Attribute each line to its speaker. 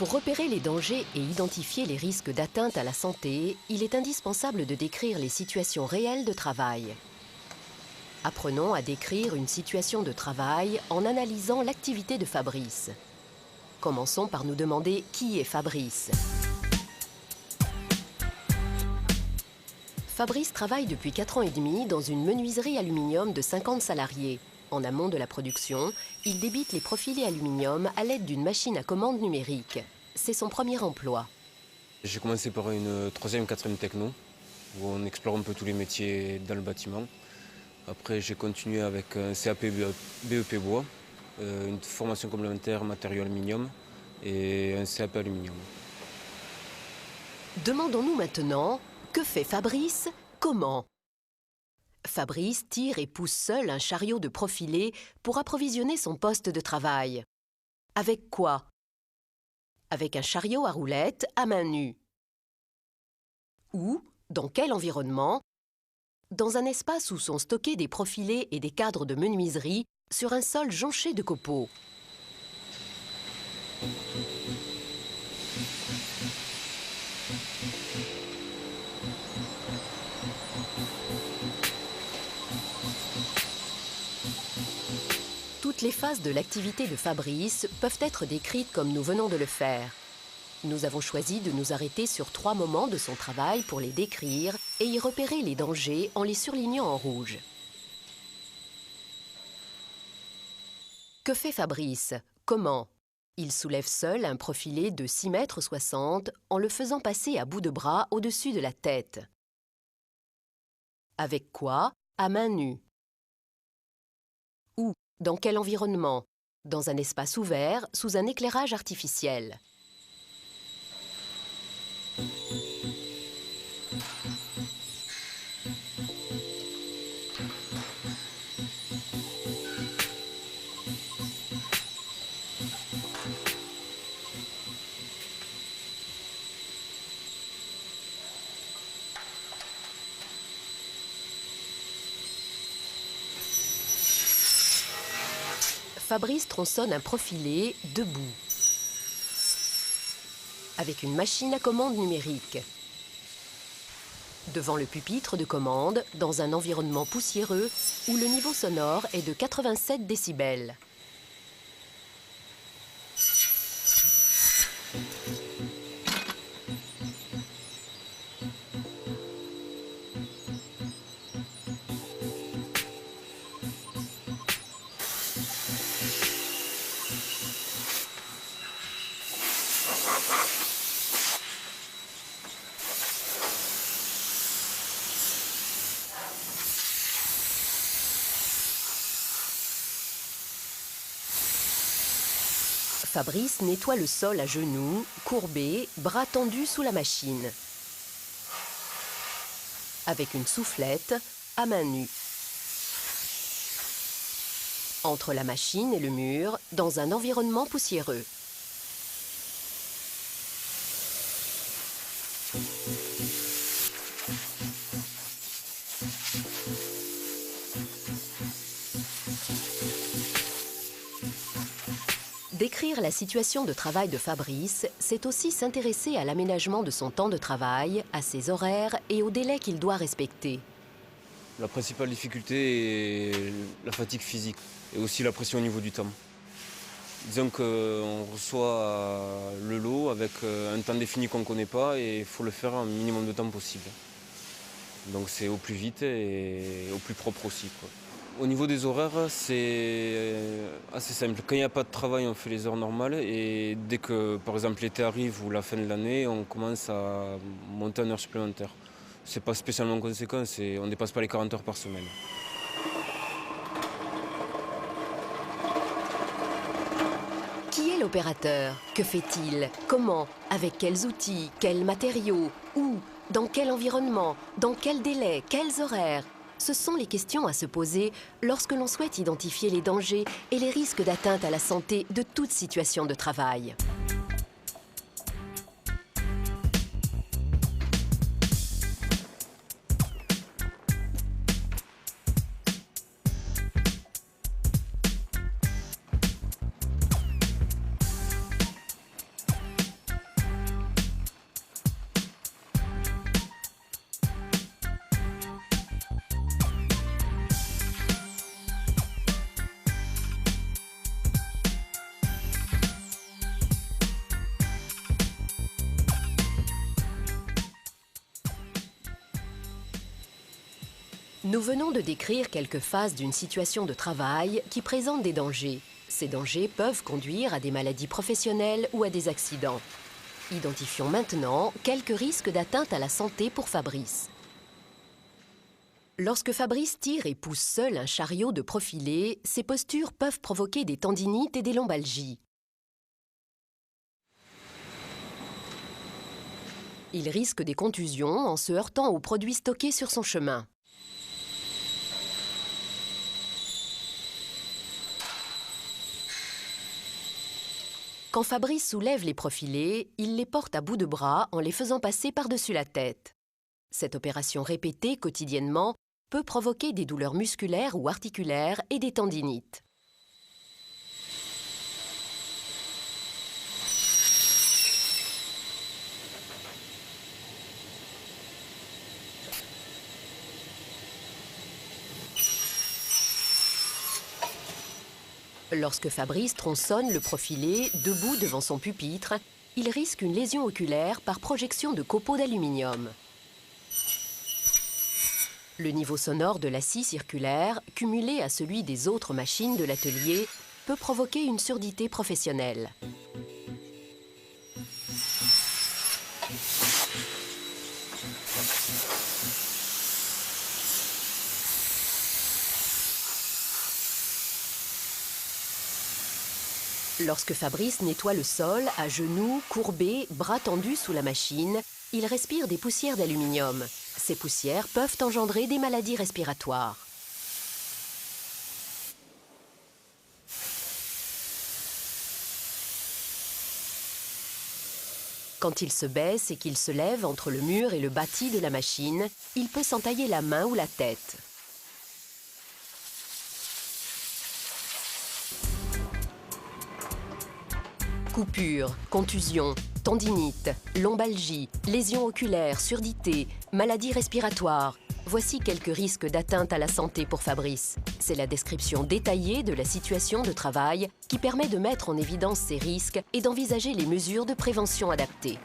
Speaker 1: Pour repérer les dangers et identifier les risques d'atteinte à la santé, il est indispensable de décrire les situations réelles de travail. Apprenons à décrire une situation de travail en analysant l'activité de Fabrice. Commençons par nous demander qui est Fabrice. Fabrice travaille depuis 4 ans et demi dans une menuiserie aluminium de 50 salariés. En amont de la production, il débite les profilés aluminium à l'aide d'une machine à commande numérique. C'est son premier emploi.
Speaker 2: J'ai commencé par une 3e, 4e techno, où on explore un peu tous les métiers dans le bâtiment. Après, j'ai continué avec un CAP BEP bois, une formation complémentaire matériaux aluminium et un CAP aluminium.
Speaker 1: Demandons-nous maintenant, que fait Fabrice? Comment? Fabrice tire et pousse seul un chariot de profilés pour approvisionner son poste de travail. Avec quoi? Avec un chariot à roulettes à main nue. Où? Dans quel environnement? Dans un espace où sont stockés des profilés et des cadres de menuiserie sur un sol jonché de copeaux. Toutes les phases de l'activité de Fabrice peuvent être décrites comme nous venons de le faire. Nous avons choisi de nous arrêter sur 3 moments de son travail pour les décrire et y repérer les dangers en les surlignant en rouge. Que fait Fabrice? Comment? Il soulève seul un profilé de 6,60 m en le faisant passer à bout de bras au-dessus de la tête. Avec quoi? À main nue. Où? Dans quel environnement? Dans un espace ouvert, sous un éclairage artificiel. Fabrice tronçonne un profilé debout, avec une machine à commande numérique. Devant le pupitre de commande, dans un environnement poussiéreux où le niveau sonore est de 87 décibels. Fabrice nettoie le sol à genoux, courbé, bras tendus sous la machine. Avec une soufflette, à main nue. Entre la machine et le mur, dans un environnement poussiéreux. Décrire la situation de travail de Fabrice, c'est aussi s'intéresser à l'aménagement de son temps de travail, à ses horaires et aux délais qu'il doit respecter.
Speaker 2: La principale difficulté est la fatigue physique et aussi la pression au niveau du temps. Disons qu'on reçoit le lot avec un temps défini qu'on ne connaît pas et il faut le faire un minimum de temps possible. Donc c'est au plus vite et au plus propre aussi, quoi. Au niveau des horaires, c'est assez simple. Quand il n'y a pas de travail, on fait les heures normales et dès que, par exemple, l'été arrive ou la fin de l'année, on commence à monter en heures supplémentaires. C'est pas spécialement conséquent, on ne dépasse pas les 40 heures par semaine.
Speaker 1: Qui est l'opérateur? Que fait-il? Comment? Avec quels outils? Quels matériaux? Où? Dans quel environnement? Dans quel délai? Quels horaires? Ce sont les questions à se poser lorsque l'on souhaite identifier les dangers et les risques d'atteinte à la santé de toute situation de travail. Nous venons de décrire quelques phases d'une situation de travail qui présentent des dangers. Ces dangers peuvent conduire à des maladies professionnelles ou à des accidents. Identifions maintenant quelques risques d'atteinte à la santé pour Fabrice. Lorsque Fabrice tire et pousse seul un chariot de profilé, ses postures peuvent provoquer des tendinites et des lombalgies. Il risque des contusions en se heurtant aux produits stockés sur son chemin. Quand Fabrice soulève les profilés, il les porte à bout de bras en les faisant passer par-dessus la tête. Cette opération répétée quotidiennement peut provoquer des douleurs musculaires ou articulaires et des tendinites. Lorsque Fabrice tronçonne le profilé debout devant son pupitre, il risque une lésion oculaire par projection de copeaux d'aluminium. Le niveau sonore de la scie circulaire, cumulé à celui des autres machines de l'atelier, peut provoquer une surdité professionnelle. Lorsque Fabrice nettoie le sol, à genoux, courbé, bras tendus sous la machine, il respire des poussières d'aluminium. Ces poussières peuvent engendrer des maladies respiratoires. Quand il se baisse et qu'il se lève entre le mur et le bâti de la machine, il peut s'entailler la main ou la tête. Coupures, contusions, tendinite, lombalgie, lésions oculaires, surdité, maladies respiratoires. Voici quelques risques d'atteinte à la santé pour Fabrice. C'est la description détaillée de la situation de travail qui permet de mettre en évidence ces risques et d'envisager les mesures de prévention adaptées.